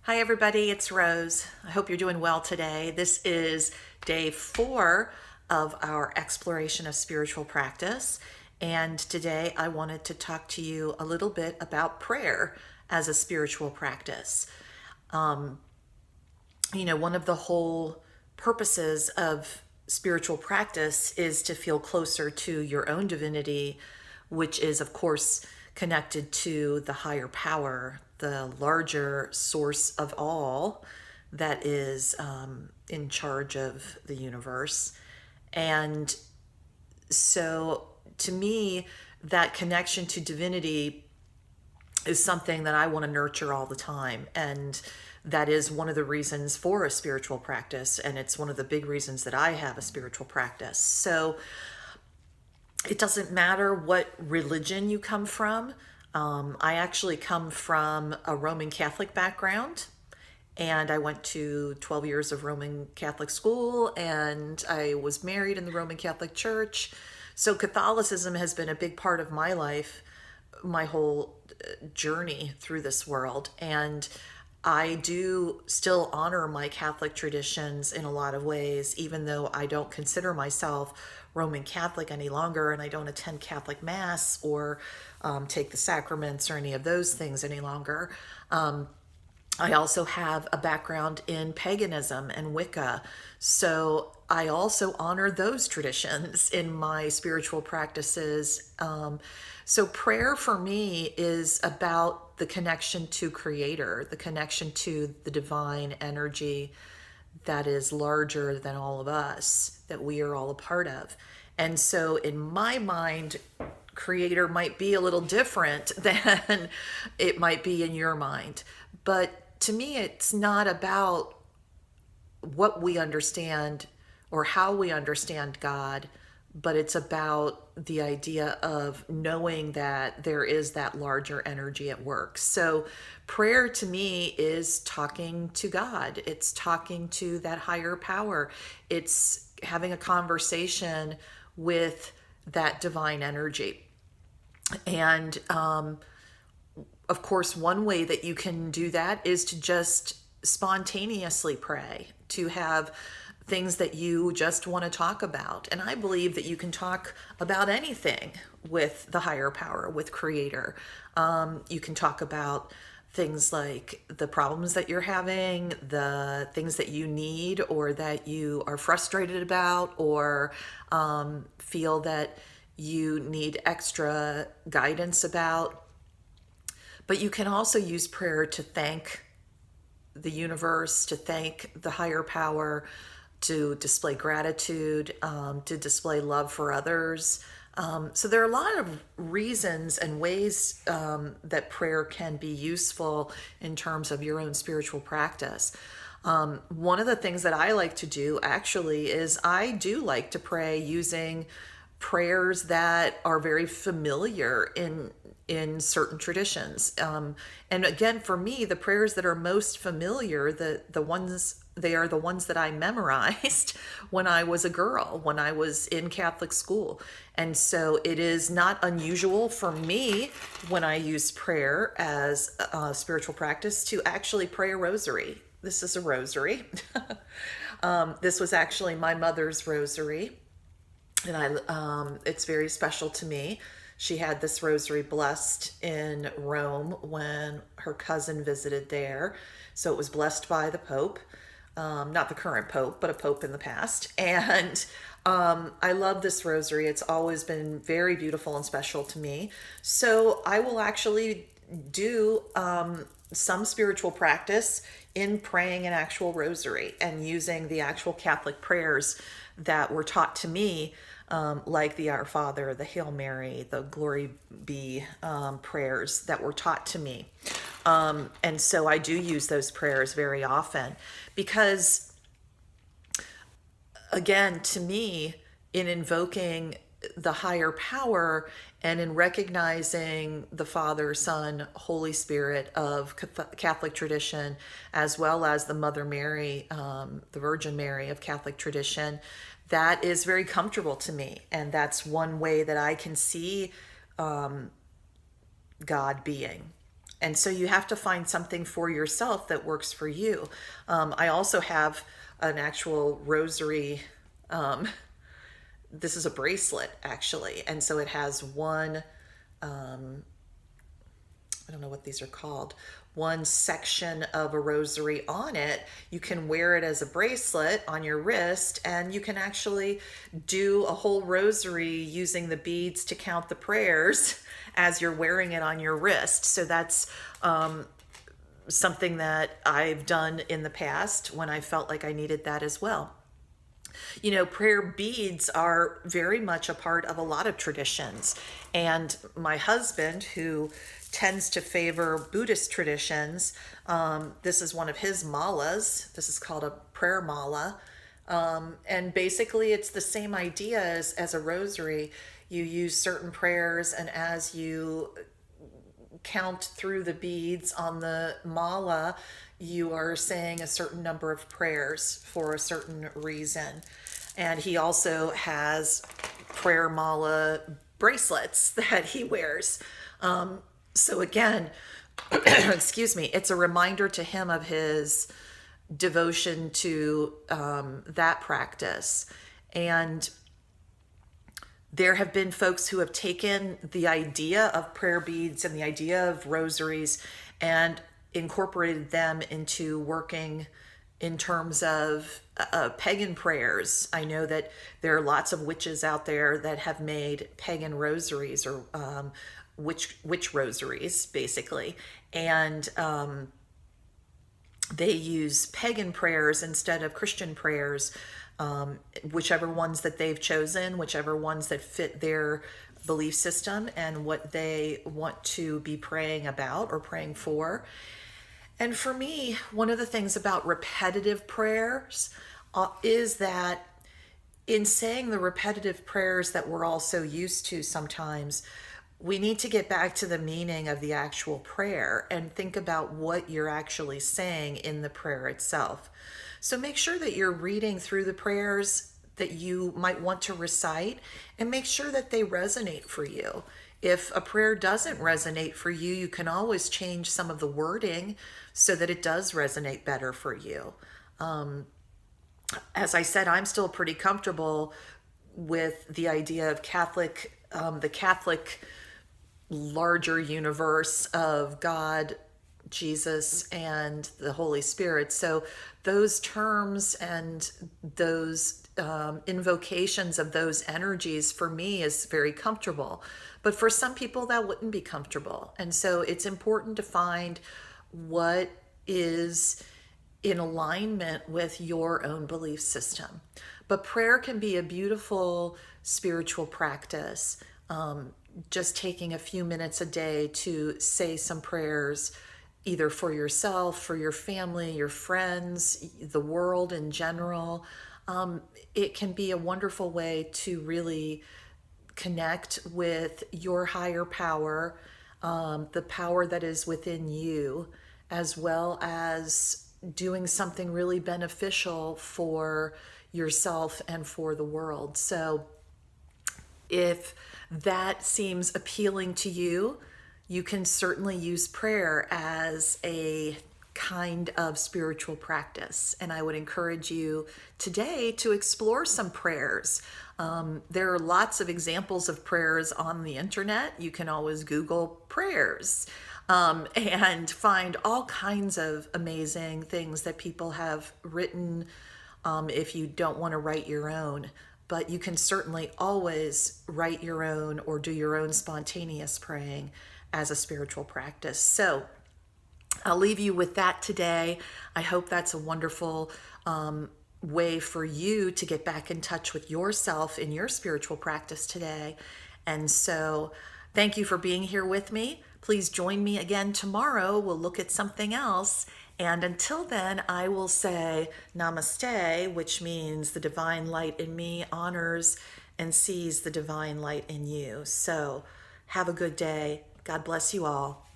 Hi, everybody. It's Rose. I hope you're doing well today. This is day 4 of our exploration of spiritual practice. And today I wanted to talk to you a little bit about prayer as a spiritual practice. One of the whole purposes of spiritual practice is to feel closer to your own divinity, which is, of course, connected to the higher power, the larger source of all that is in charge of the universe. And so, to me, that connection to divinity is something that I want to nurture all the time. And that is one of the reasons for a spiritual practice. And it's one of the big reasons that I have a spiritual practice. So it doesn't matter what religion you come from. I actually come from a Roman Catholic background. And I went to 12 years of Roman Catholic school, and I was married in the Roman Catholic Church. So Catholicism has been a big part of my life, my whole journey through this world. And I do still honor my Catholic traditions in a lot of ways, even though I don't consider myself Roman Catholic any longer, and I don't attend Catholic Mass or take the sacraments or any of those things any longer. I also have a background in paganism and Wicca. So I also honor those traditions in my spiritual practices. So prayer for me is about the connection to Creator, the connection to the divine energy that is larger than all of us, that we are all a part of. And so in my mind, Creator might be a little different than it might be in your mind. But to me, it's not about what we understand or how we understand God, but it's about the idea of knowing that there is that larger energy at work. So prayer to me is talking to God. It's talking to that higher power. It's having a conversation with that divine energy. And of course, one way that you can do that is to just spontaneously pray, to have things that you just want to talk about. And I believe that you can talk about anything with the higher power, with Creator. You can talk about things like the problems that you're having, the things that you need or that you are frustrated about, or feel that you need extra guidance about. But you can also use prayer to thank the universe, to thank the higher power, to display gratitude, to display love for others. So there are a lot of reasons and ways that prayer can be useful in terms of your own spiritual practice. One of the things that I like to do actually is I do like to pray using prayers that are very familiar in certain traditions. And again, for me, the prayers that are most familiar, the ones they are the ones that I memorized when I was a girl, when I was in Catholic school. And so it is not unusual for me when I use prayer as a spiritual practice to actually pray a rosary. This is a rosary. This was actually my mother's rosary, and it's very special to me. She had this rosary blessed in Rome when her cousin visited there. So it was blessed by the Pope, not the current Pope, but a Pope in the past. And I love this rosary. It's always been very beautiful and special to me. So I will actually do some spiritual practice in praying an actual rosary and using the actual Catholic prayers that were taught to me, like the Our Father, the Hail Mary, the Glory Be prayers that were taught to me. And so I do use those prayers very often because, again, to me, in invoking the higher power and in recognizing the Father, Son, Holy Spirit of Catholic tradition, as well as the Mother Mary, the Virgin Mary of Catholic tradition, that is very comfortable to me. And that's one way that I can see God being. And so you have to find something for yourself that works for you. I also have an actual rosary. This is a bracelet, actually. And so it has one, I don't know what these are called, one section of a rosary on it. You can wear it as a bracelet on your wrist, and you can actually do a whole rosary using the beads to count the prayers as you're wearing it on your wrist. So that's something that I've done in the past when I felt like I needed that as well. You know, prayer beads are very much a part of a lot of traditions. And my husband, who tends to favor Buddhist traditions, this is one of his malas. This is called a prayer mala. And basically, it's the same idea as a rosary. You use certain prayers, and as you count through the beads on the mala, you are saying a certain number of prayers for a certain reason. And he also has prayer mala bracelets that he wears. So again, excuse me, it's a reminder to him of his devotion to that practice. And there have been folks who have taken the idea of prayer beads and the idea of rosaries and incorporated them into working in terms of pagan prayers. I know that there are lots of witches out there that have made pagan rosaries, or witch rosaries, basically. And they use pagan prayers instead of Christian prayers, whichever ones that they've chosen, whichever ones that fit their belief system and what they want to be praying about or praying for. And for me, one of the things about repetitive prayers is that in saying the repetitive prayers that we're all so used to sometimes, we need to get back to the meaning of the actual prayer and think about what you're actually saying in the prayer itself. So make sure that you're reading through the prayers that you might want to recite, and make sure that they resonate for you. If a prayer doesn't resonate for you, you can always change some of the wording so that it does resonate better for you. As I said, I'm still pretty comfortable with the idea of the Catholic larger universe of God, Jesus, and the Holy Spirit. So those terms and those invocations of those energies for me is very comfortable. But for some people that wouldn't be comfortable. And so it's important to find what is in alignment with your own belief system. But prayer can be a beautiful spiritual practice. Just taking a few minutes a day to say some prayers, either for yourself, for your family, your friends, the world in general. It can be a wonderful way to really connect with your higher power, the power that is within you, as well as doing something really beneficial for yourself and for the world. So if that seems appealing to you, you can certainly use prayer as a kind of spiritual practice. And I would encourage you today to explore some prayers. There are lots of examples of prayers on the internet. You can always Google prayers and find all kinds of amazing things that people have written if you don't want to write your own. But you can certainly always write your own or do your own spontaneous praying as a spiritual practice. So I'll leave you with that today. I hope that's a wonderful way for you to get back in touch with yourself in your spiritual practice today. And so thank you for being here with me. Please join me again tomorrow. We'll look at something else. And until then, I will say namaste, which means the divine light in me honors and sees the divine light in you. So have a good day. God bless you all.